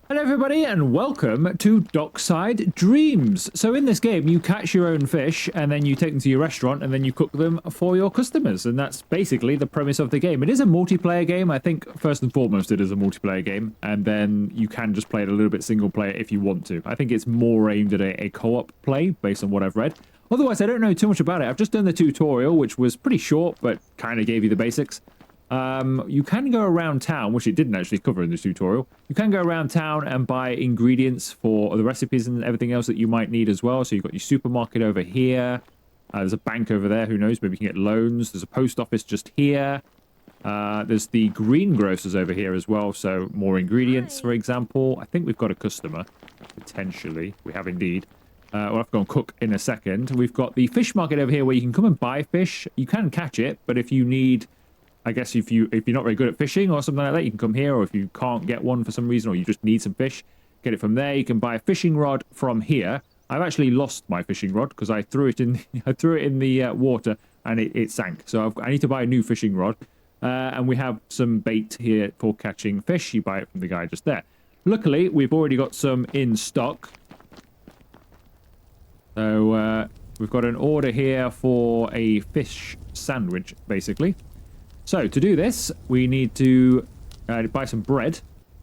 Hello everybody and welcome to Dockside Dreams. So in this game you catch your own fish and then you take them to your restaurant and then you cook them for your customers, and that's basically the premise of the game. It is a multiplayer game. I think first and foremost it is a multiplayer game, and then you can just play it a little bit single player if you want to. I think it's more aimed at a co-op play based on what I've read. Otherwise I don't know too much about it. I've just done the tutorial, which was pretty short but kind of gave you the basics. You can go around town, which it didn't actually cover in the tutorial. You can go around town and buy ingredients for the recipes and everything else that you might need as well. So you've got your supermarket over here. There's a bank over there. Who knows? Maybe you can get loans. There's a post office just here. There's the greengrocers over here as well. So more ingredients, for example. I think we've got a customer, potentially. We have indeed. We'll have to go and cook in a second. We've got the fish market over here where you can come and buy fish. You can catch it, but if you need... I guess if you're not very good at fishing or something like that, you can come here, or if you can't get one for some reason, or you just need some fish, get it from there. You can buy a fishing rod from here. I've actually lost my fishing rod because I threw it in the water and it sank. So I need to buy a new fishing rod. And we have some bait here for catching fish. You buy it from the guy just there. Luckily, we've already got some in stock. So we've got an order here for a fish sandwich, basically. So, to do this, we need to buy some bread.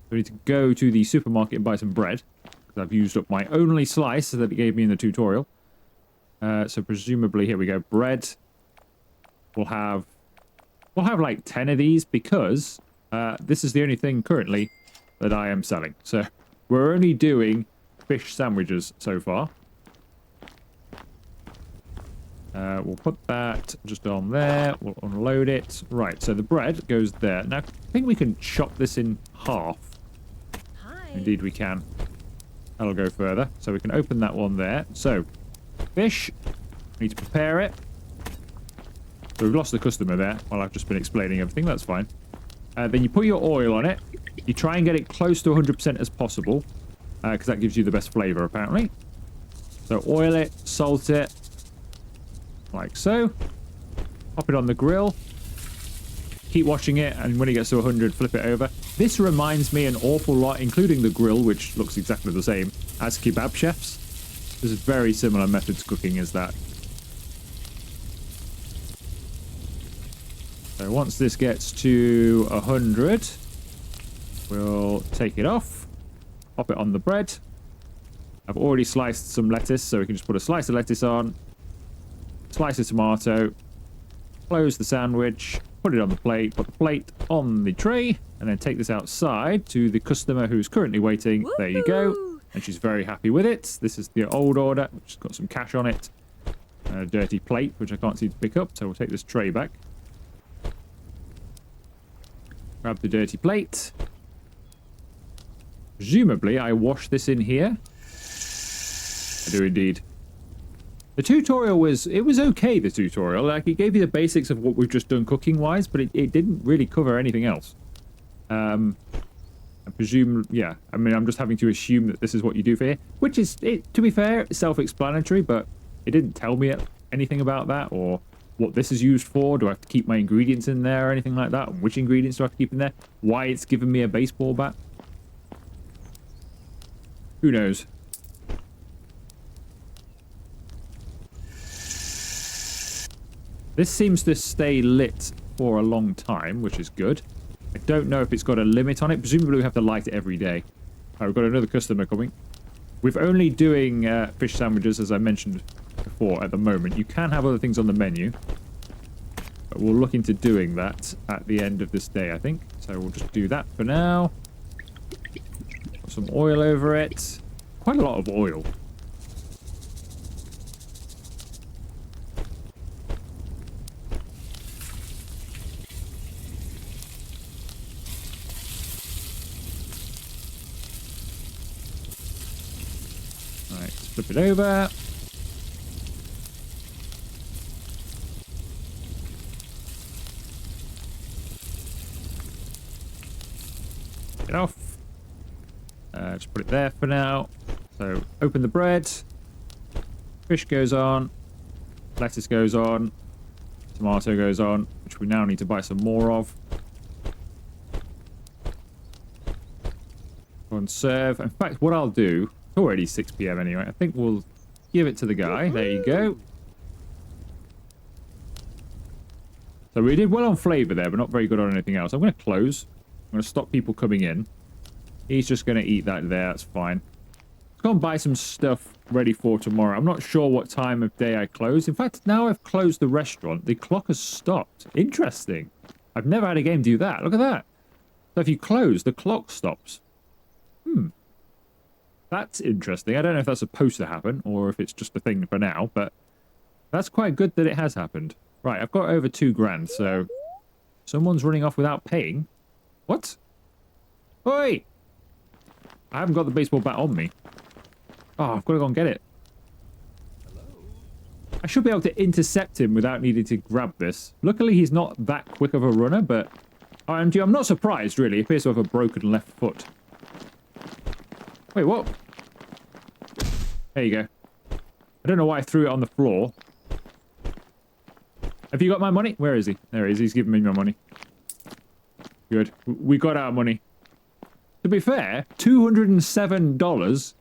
We need to go to the supermarket and buy some bread, because I've used up my only slice that it gave me in the tutorial. So, presumably, here we go, bread. We'll have like 10 of these, because this is the only thing currently that I am selling. So, we're only doing fish sandwiches so far. We'll put that just on there. We'll unload it. Right, so the bread goes there. Now, I think we can chop this in half. Hi. Indeed we can. That'll go further. So we can open that one there. So, fish. We need to prepare it. So we've lost the customer there while I've just been explaining everything. That's fine. Then you put your oil on it. You try and get it close to 100% as possible, because that gives you the best flavor, apparently. So oil it, salt it. Like so. Pop it on the grill. Keep watching it, and when it gets to 100, flip it over. This reminds me an awful lot, including the grill, which looks exactly the same, as kebab chefs. This is very similar methods cooking as that. So once this gets to 100, we'll take it off. Pop it on the bread. I've already sliced some lettuce, so we can just put a slice of lettuce on. Slice of tomato, close the sandwich, put it on the plate, put the plate on the tray, and then take this outside to the customer who's currently waiting. There you go. And she's very happy with it. This is the old order, which has got some cash on it. A dirty plate, which I can't seem to pick up, so we'll take this tray back. Grab the dirty plate. Presumably, I wash this in here. I do indeed. The tutorial was okay, the tutorial. Like, it gave you the basics of what we've just done cooking-wise, but it didn't really cover anything else. I presume, yeah, I mean, I'm just having to assume that this is what you do for here, which is, to be fair, self-explanatory, but it didn't tell me anything about that, or what this is used for. Do I have to keep my ingredients in there or anything like that? Which ingredients do I have to keep in there? Why it's given me a baseball bat? Who knows? This seems to stay lit for a long time, which is good. I don't know if it's got a limit on it. Presumably we have to light it every day. Oh, we've got another customer coming. We're only doing fish sandwiches, as I mentioned before, at the moment. You can have other things on the menu, but we'll look into doing that at the end of this day, I think. So we'll just do that for now. Put some oil over it. Quite a lot of oil. Flip it over. Get off. Just put it there for now. So open the bread. Fish goes on. Lettuce goes on. Tomato goes on, which we now need to buy some more of. Go on serve. In fact, what I'll do, it's already 6 p.m. anyway, I think we'll give it to the guy. There you go. So we did well on flavour there, but not very good on anything else. I'm going to close. I'm going to stop people coming in. He's just going to eat that there. That's fine. Let's go and buy some stuff ready for tomorrow. I'm not sure what time of day I close. In fact, now I've closed the restaurant, the clock has stopped. Interesting. I've never had a game do that. Look at that. So if you close, the clock stops. That's interesting. I don't know if that's supposed to happen or if it's just a thing for now, but that's quite good that it has happened. Right, I've got over 2 grand, so someone's running off without paying. What? Oi! I haven't got the baseball bat on me. Oh, I've got to go and get it. I should be able to intercept him without needing to grab this. Luckily, he's not that quick of a runner, but I'm not surprised, really. He appears to have a broken left foot. Wait, what? There you go. I don't know why I threw it on the floor. Have you got my money? Where is he? There he is. He's giving me my money. Good. We got our money. To be fair, $207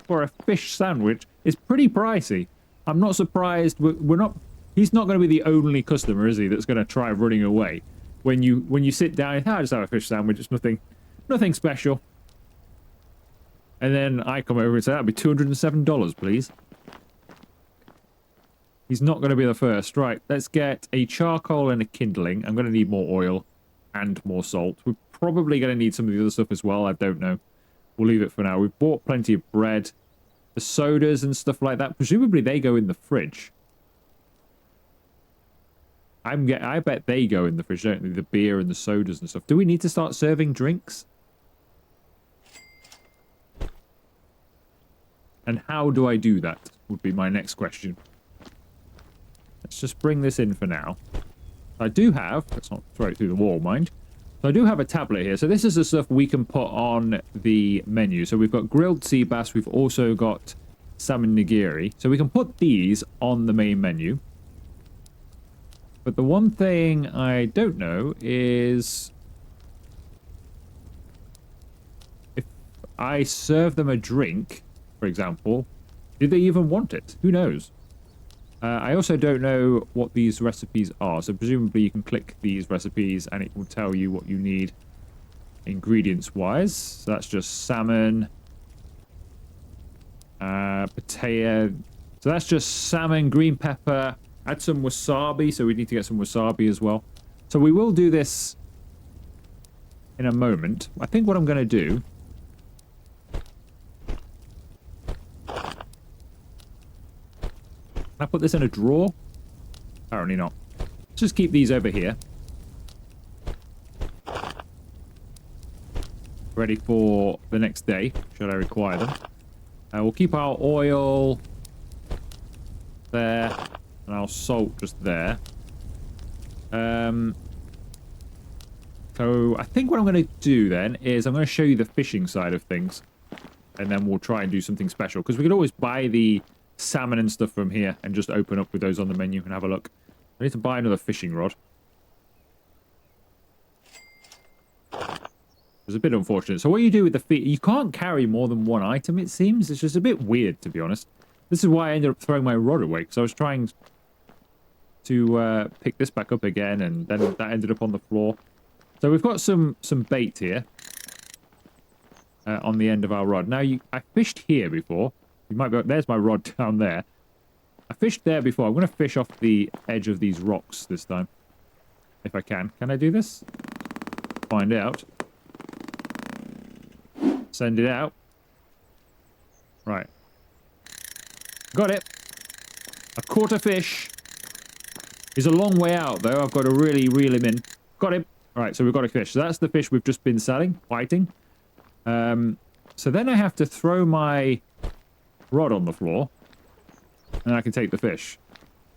for a fish sandwich is pretty pricey. I'm not surprised. He's not going to be the only customer, is he, that's going to try running away. When you sit down, I just have a fish sandwich. It's nothing special. And then I come over and say, that'd be $207, please. He's not going to be the first. Right, let's get a charcoal and a kindling. I'm going to need more oil and more salt. We're probably going to need some of the other stuff as well. I don't know. We'll leave it for now. We've bought plenty of bread. The sodas and stuff like that. Presumably they go in the fridge. I bet they go in the fridge, don't they? The beer and the sodas and stuff. Do we need to start serving drinks? And how do I do that? Would be my next question. Let's just bring this in for now. I do have... Let's not throw it through the wall, mind. So I do have a tablet here. So this is the stuff we can put on the menu. So we've got grilled sea bass. We've also got salmon nigiri. So we can put these on the main menu. But the one thing I don't know is... if I serve them a drink, for example, did they even want it? Who knows? I also don't know what these recipes are, so presumably you can click these recipes and it will tell you what you need ingredients-wise. So that's just salmon, potato. So that's just salmon, green pepper. Add some wasabi, so we need to get some wasabi as well. So we will do this in a moment. I think what I'm going to do... Can I put this in a drawer? Apparently not. Let's just keep these over here. Ready for the next day, should I require them. We'll keep our oil there, and our salt just there. So I think what I'm going to do then is I'm going to show you the fishing side of things. And then we'll try and do something special. Because we could always buy the salmon and stuff from here and just open up with those on the menu and have a look. I need to buy another fishing rod. It's a bit unfortunate. So what you do with the feet, you can't carry more than one item, it seems. It's just a bit weird, to be honest. This is why I ended up throwing my rod away, because I was trying to pick this back up again, and then that ended up on the floor. So we've got some bait here on the end of our rod. Now, I fished here before. You might be... There's my rod down there. I fished there before. I'm going to fish off the edge of these rocks this time. If I can. Can I do this? Find out. Send it out. Right. Got it. I caught a fish. He's a long way out, though. I've got to really reel him in. Got him. All right, so we've got a fish. So that's the fish we've just been selling, fighting. So then I have to throw my rod on the floor, and I can take the fish.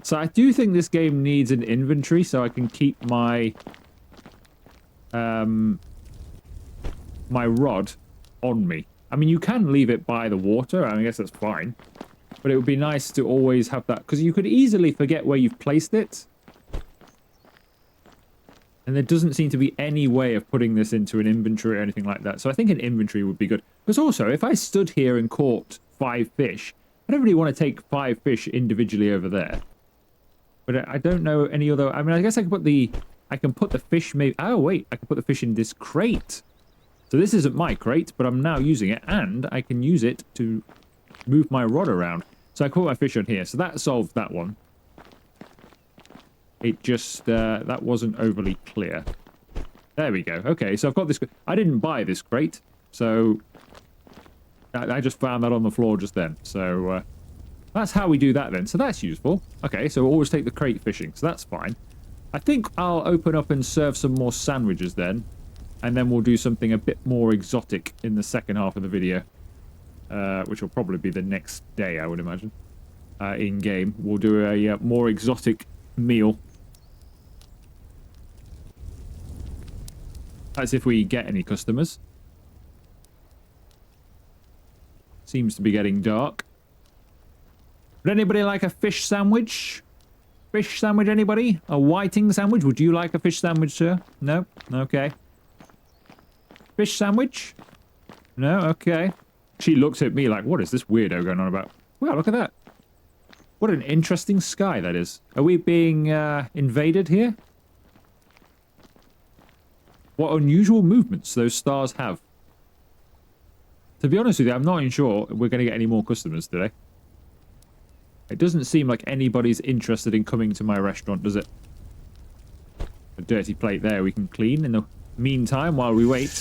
So I do think this game needs an inventory so I can keep my my rod on me. I mean, you can leave it by the water. I guess that's fine. But it would be nice to always have that, because you could easily forget where you've placed it. And there doesn't seem to be any way of putting this into an inventory or anything like that. So I think an inventory would be good. Because also, if I stood here and caught 5 fish, I don't really want to take 5 fish individually over there. But I don't know any other... I mean, I guess I can put the... I can put the fish maybe... Oh, wait. I can put the fish in this crate. So this isn't my crate, but I'm now using it. And I can use it to move my rod around. So I can put my fish on here. So that solved that one. It just... that wasn't overly clear. There we go. Okay, so I've got this... I didn't buy this crate. So... I just found that on the floor just then. So... that's how we do that then. So that's useful. Okay, so we'll always take the crate fishing. So that's fine. I think I'll open up and serve some more sandwiches then. And then we'll do something a bit more exotic in the second half of the video. Which will probably be the next day, I would imagine. In-game. We'll do a more exotic meal. That's if we get any customers. Seems to be getting dark. Would anybody like a fish sandwich? Fish sandwich, anybody? A whiting sandwich? Would you like a fish sandwich, sir? No? Okay. Fish sandwich? No? Okay. She looks at me like, what is this weirdo going on about? Wow, look at that. What an interesting sky that is. Are we being invaded here? What unusual movements those stars have. To be honest with you, I'm not even sure we're going to get any more customers today. It doesn't seem like anybody's interested in coming to my restaurant, does it? A dirty plate there we can clean in the meantime while we wait.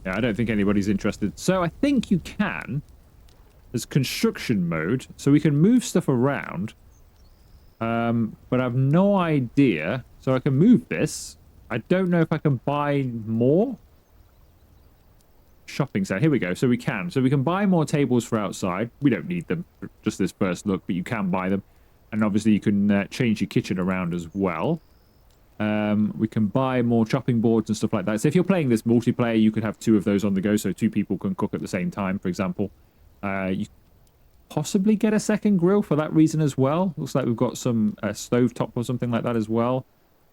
Yeah, I don't think anybody's interested. So I think you can. There's construction mode, so we can move stuff around. But I've no idea. So I can move this. I don't know if I can buy more. Shopping center. Here we go. So we can. So we can buy more tables for outside. We don't need them for just this first look, but you can buy them. And obviously you can change your kitchen around as well. We can buy more chopping boards and stuff like that. So if you're playing this multiplayer, you could have 2 of those on the go. So 2 people can cook at the same time, for example. You possibly get a second grill for that reason as well. Looks like we've got some stovetop or something like that as well.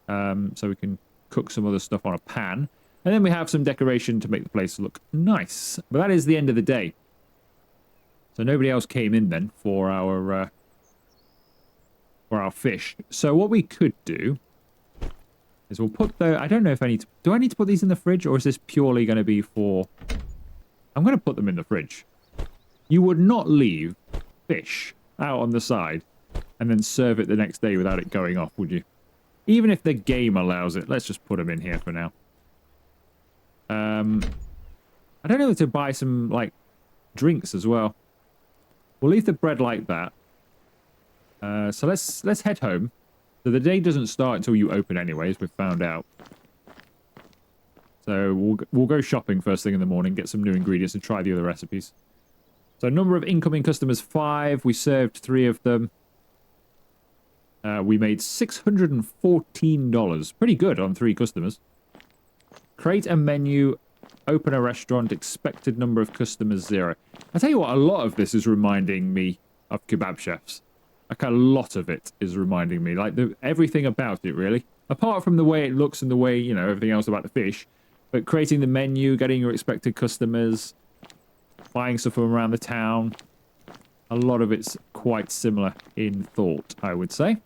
So we can cook some other stuff on a pan. And then we have some decoration to make the place look nice. But that is the end of the day. So nobody else came in then for our fish. So what we could do is we'll put the... I don't know if I need to... Do I need to put these in the fridge, or is this purely going to be for... I'm going to put them in the fridge. You would not leave fish out on the side and then serve it the next day without it going off, would you? Even if the game allows it. Let's just put them in here for now. I don't know to buy some, like, drinks as well. We'll leave the bread like that. So let's head home. So the day doesn't start until you open anyway, as we've found out. So we'll go shopping first thing in the morning, get some new ingredients and try the other recipes. So number of incoming customers, 5. We served 3 of them. We made $614. Pretty good on 3 customers. Create a menu, open a restaurant, expected number of customers 0. I tell you what, a lot of this is reminding me of kebab chefs. Like a lot of it is reminding me, like everything about it really. Apart from the way it looks and the way, you know, everything else about the fish. But creating the menu, getting your expected customers, buying stuff from around the town. A lot of it's quite similar in thought, I would say.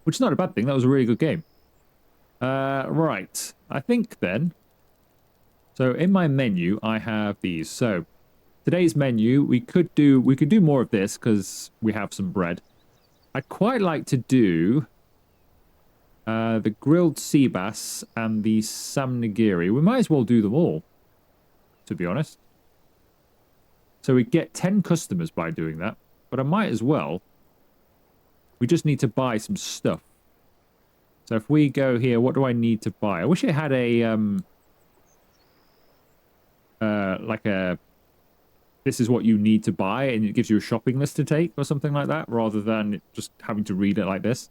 Which is not a bad thing, that was a really good game. Right, I think then, so in my menu I have these. So today's menu, we could do more of this because we have some bread. I'd quite like to do the grilled sea bass and the sam nigiri. We might as well do them all, to be honest. So we get 10 customers by doing that, but I might as well. We just need to buy some stuff. So if we go here, what do I need to buy? I wish it had a, like a, this is what you need to buy, and it gives you a shopping list to take or something like that, rather than just having to read it like this.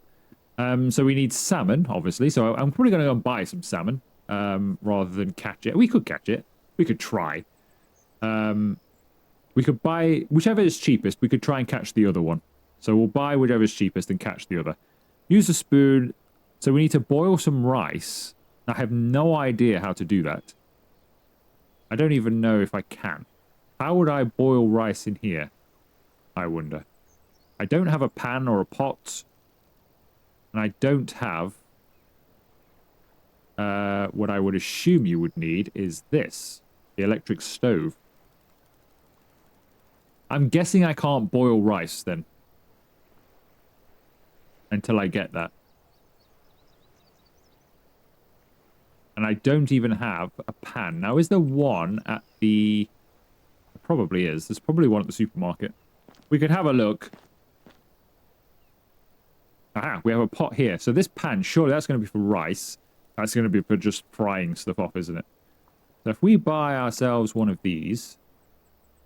So we need salmon, obviously. So I'm probably going to go and buy some salmon, rather than catch it. We could catch it. We could try. We could buy, whichever is cheapest, we could try and catch the other one. So we'll buy whichever is cheapest and catch the other. Use a spoon. So we need to boil some rice. I have no idea how to do that. I don't even know if I can. How would I boil rice in here? I wonder. I don't have a pan or a pot. And I don't have... what I would assume you would need is this. The electric stove. I'm guessing I can't boil rice then. Until I get that. And I don't even have a pan. Now, is there one at the... There probably is. There's probably one at the supermarket. We could have a look. Aha, we have a pot here. So this pan, surely that's going to be for rice. That's going to be for just frying stuff off, isn't it? So if we buy ourselves one of these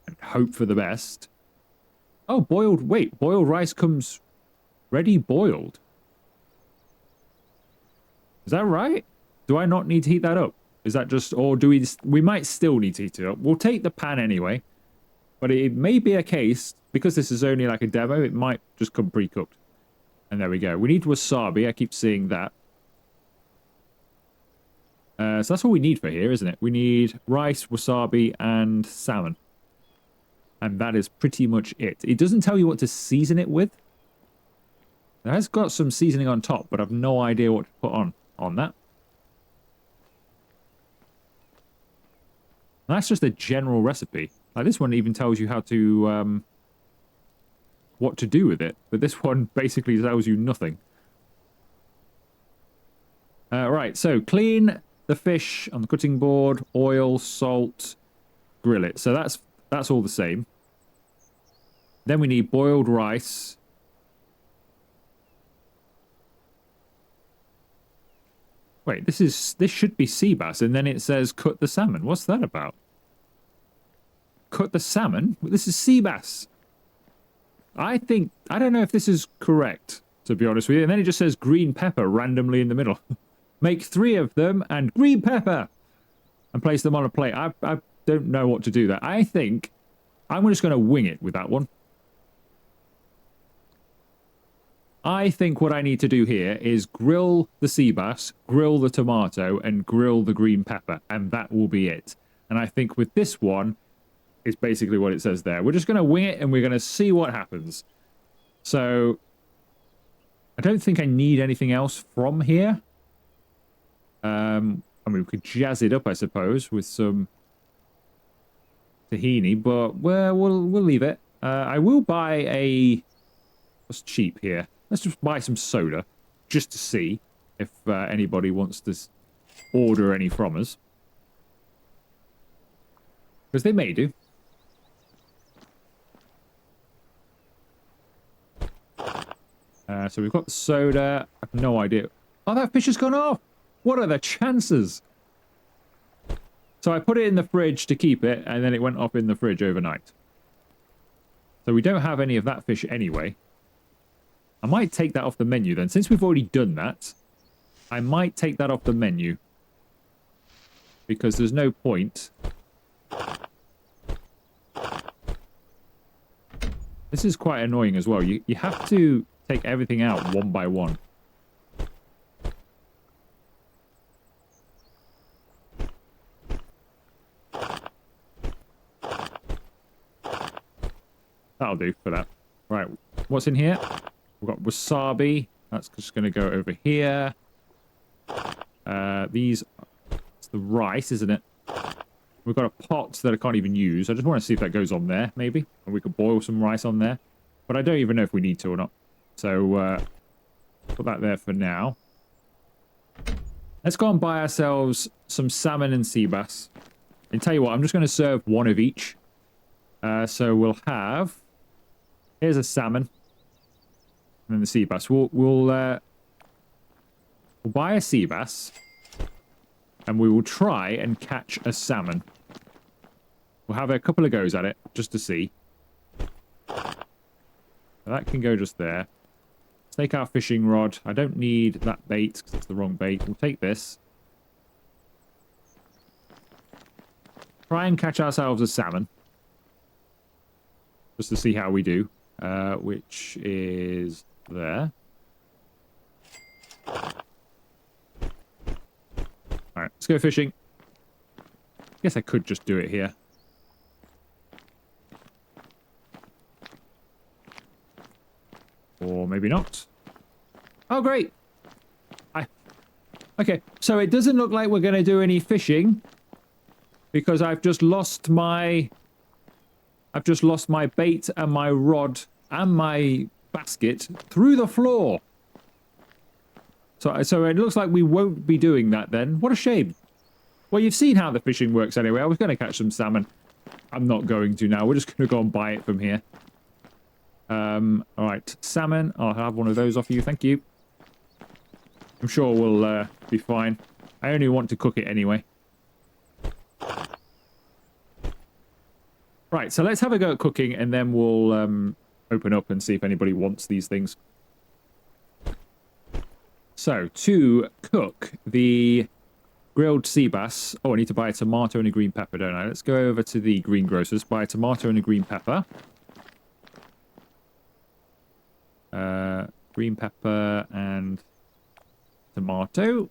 and hope for the best. Oh, boiled... Wait, boiled rice comes ready boiled. Is that right? Do I not need to heat that up? Is that just... Or do we... We might still need to heat it up. We'll take the pan anyway. But it may be a case, because this is only like a demo, it might just come pre-cooked. And there we go. We need wasabi. I keep seeing that. So that's all we need for here, isn't it? We need rice, wasabi, and salmon. And that is pretty much it. It doesn't tell you what to season it with. It has got some seasoning on top, but I've no idea what to put on that. And that's just a general recipe. Like this one even tells you how to... what to do with it. But this one basically tells you nothing. Right, so clean the fish on the cutting board, oil, salt, grill it. So that's all the same. Then we need boiled rice. Wait, this should be sea bass, and then it says cut the salmon. What's that about? Cut the salmon? This is sea bass. I don't know if this is correct, to be honest with you. And then it just says green pepper randomly in the middle. Make 3 of them and green pepper and place them on a plate. I don't know what to do there. I think I'm just going to wing it with that one. I think what I need to do here is grill the sea bass, grill the tomato, and grill the green pepper, and that will be it. And I think with this one, it's basically what it says there. We're just going to wing it, and we're going to see what happens. So, I don't think I need anything else from here. I mean, we could jazz it up, I suppose, with some tahini, but we'll leave it. I will buy a... What's cheap here? Let's just buy some soda, just to see if anybody wants to order any from us. Because they may do. So we've got the soda. I have no idea. Oh, that fish has gone off! What are the chances? So I put it in the fridge to keep it, and then it went off in the fridge overnight. So we don't have any of that fish anyway. I might take that off the menu then. Since we've already done that, I might take that off the menu. Because there's no point. This is quite annoying as well. You have to take everything out one by one. That'll do for that. Right, what's in here? We've got wasabi. That's just going to go over here. It's the rice, isn't it? We've got a pot that I can't even use. I just want to see if that goes on there, maybe. And we could boil some rice on there. But I don't even know if we need to or not. So, put that there for now. Let's go and buy ourselves some salmon and sea bass. And tell you what, I'm just going to serve one of each. So we'll have... Here's a salmon. And then the sea bass. We'll buy a sea bass. And we will try and catch a salmon. We'll have a couple of goes at it, just to see. That can go just there. Let's take our fishing rod. I don't need that bait, because it's the wrong bait. We'll take this. Try and catch ourselves a salmon. Just to see how we do. Which is there. go fishing. Guess I could just do it here. Or maybe not. Oh, great. Okay, so it doesn't look like we're going to do any fishing because I've just lost my bait and my rod and my basket through the floor. So it looks like we won't be doing that then. What a shame. Well, you've seen how the fishing works anyway. I was going to catch some salmon. I'm not going to now. We're just going to go and buy it from here. All right, salmon. I'll have one of those off you. Thank you. I'm sure we'll be fine. I only want to cook it anyway. Right, so let's have a go at cooking, and then we'll open up and see if anybody wants these things. So, to cook the grilled sea bass... Oh, I need to buy a tomato and a green pepper, don't I? Let's go over to the greengrocers, buy a tomato and a green pepper. Green pepper and... tomato.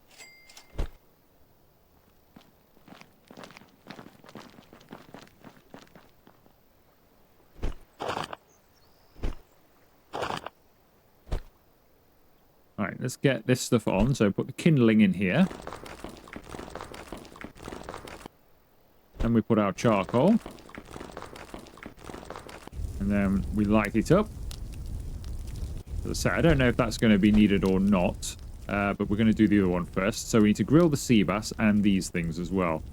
Alright, let's get this stuff on. So put the kindling in here. And we put our charcoal. And then we light it up. As I say, I don't know if that's going to be needed or not. But we're going to do the other one first. So we need to grill the sea bass and these things as well.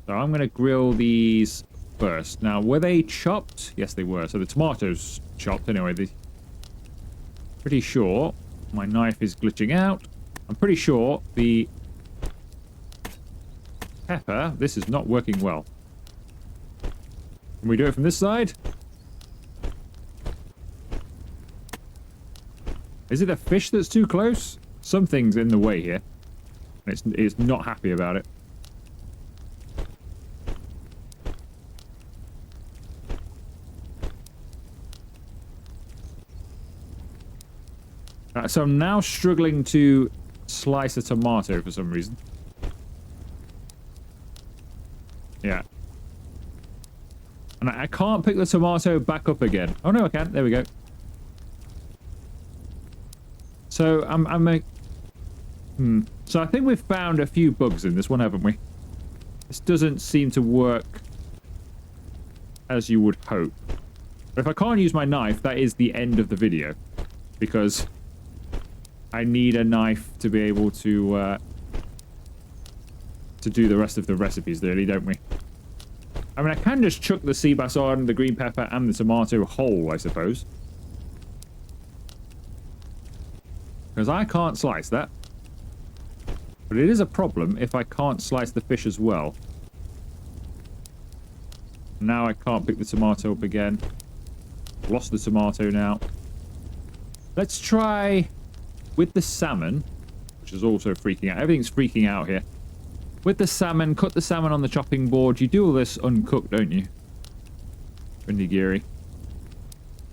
So I'm going to grill these first. Now, were they chopped? Yes, they were. So the tomatoes chopped. Anyway, pretty sure my knife is glitching out. I'm pretty sure the pepper, this is not working well. Can we do it from this side? Is it the fish that's too close? Something's in the way here. It's not happy about it. So I'm now struggling to slice a tomato for some reason. Yeah. And I can't pick the tomato back up again. Oh no, I can. There we go. So So I think we've found a few bugs in this one, haven't we? This doesn't seem to work as you would hope. But if I can't use my knife, that is the end of the video. Because I need a knife to be able to do the rest of the recipes, really, don't we? I mean, I can just chuck the sea bass on, the green pepper, and the tomato whole, I suppose. Because I can't slice that. But it is a problem if I can't slice the fish as well. Now I can't pick the tomato up again. Lost the tomato now. Let's try with the salmon, which is also freaking out. Everything's freaking out here. With the salmon, cut the salmon on the chopping board. You do all this uncooked, don't you? Nigiri.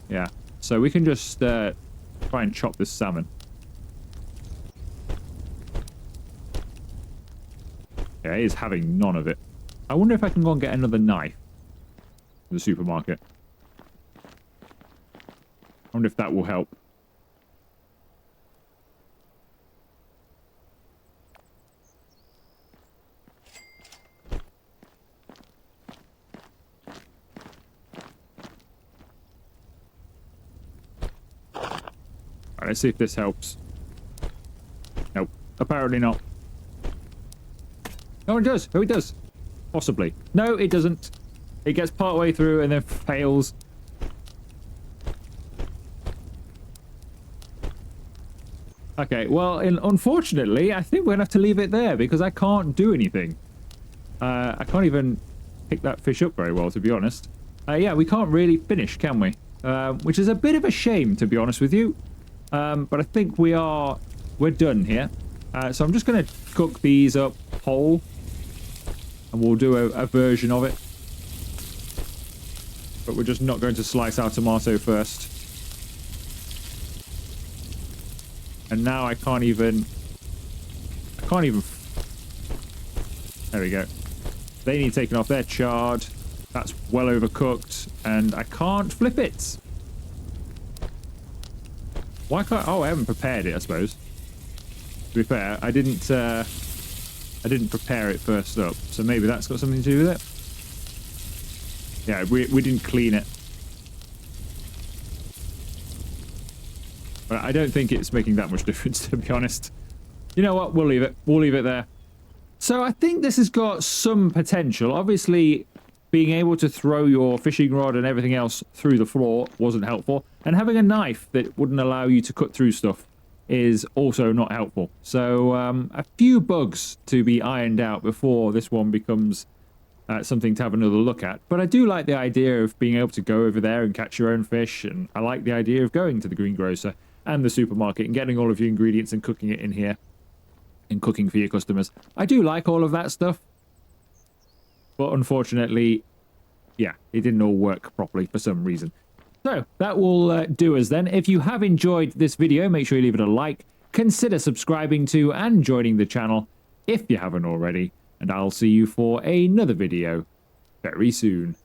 Yeah. So we can just try and chop this salmon. Yeah, he is having none of it. I wonder if I can go and get another knife in the supermarket. I wonder if that will help. Alright, let's see if this helps. Nope, apparently not. Oh, it does. Oh, it does. Possibly. No, it doesn't. It gets part way through and then fails. Okay, well, unfortunately, I think we're going to have to leave it there because I can't do anything. I can't even pick that fish up very well, to be honest. Yeah, we can't really finish, can we? Which is a bit of a shame, to be honest with you. But I think we're done here. So I'm just going to cook these up whole. And we'll do a version of it. But we're just not going to slice our tomato first. And now I can't even There we go. They need taken off. They're charred. That's well overcooked, and I can't flip it. Why can't... Oh, I haven't prepared it, I suppose. To be fair, I didn't prepare it first up, so maybe that's got something to do with it. Yeah, we didn't clean it. But I don't think it's making that much difference, to be honest. You know what? We'll leave it. We'll leave it there. So I think this has got some potential. Obviously, being able to throw your fishing rod and everything else through the floor wasn't helpful. And having a knife that wouldn't allow you to cut through stuff is also not helpful. So a few bugs to be ironed out before this one becomes something to have another look at. But I do like the idea of being able to go over there and catch your own fish. And I like the idea of going to the greengrocer and the supermarket and getting all of your ingredients and cooking it in here and cooking for your customers. I do like all of that stuff. But unfortunately, yeah, it didn't all work properly for some reason. So that will do us then. If you have enjoyed this video, make sure you leave it a like. Consider subscribing to and joining the channel if you haven't already. And I'll see you for another video very soon.